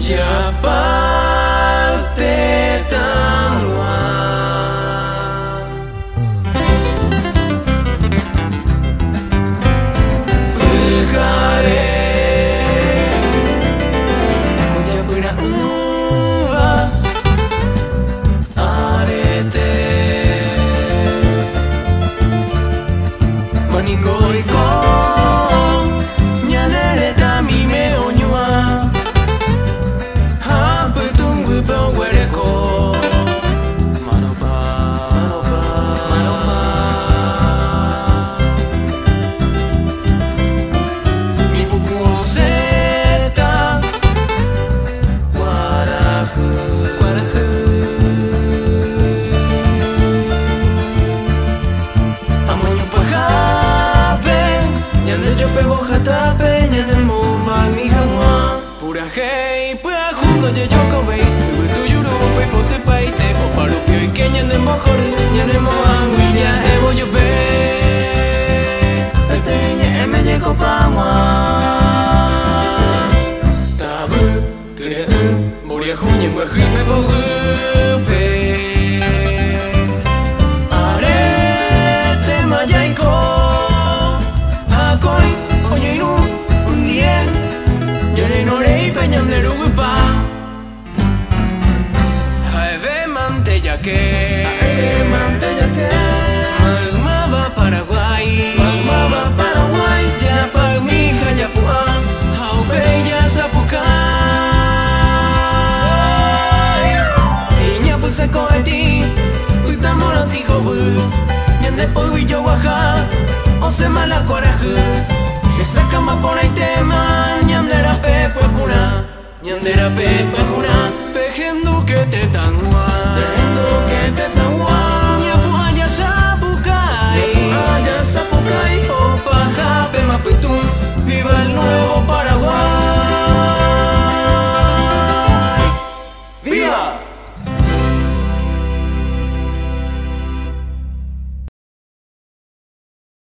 Yapate tangwa Pekare Muya puna uva Arete Manikoiko Nyanere dami me onyua Pura hei, pura jungo ya yoko vei Ubu yurupe pote paite O parupio y que ñande mojore Ñande moangui ya evo yo ve Este ñe eme llego pa mua Tabu, ture Boria junye mwe hime bogupe Arete mayaiko Akoi, oño inu, un dien Yore no rei peñam de rugupa Jaeve mantella que Magma va Paraguay Ya pa mi haya pua Haupe ya sapukai Iña pues se coeti Uita moro tijo bu Ñande poi yo guaja O se mala coraje Esa cama por ahí tema Ñandera pepe jura Ñandera pepe jura Pejendo que te tangua Ña puaya sapukai Opa jape mapetún Viva el nuevo Paraguay ¡Viva!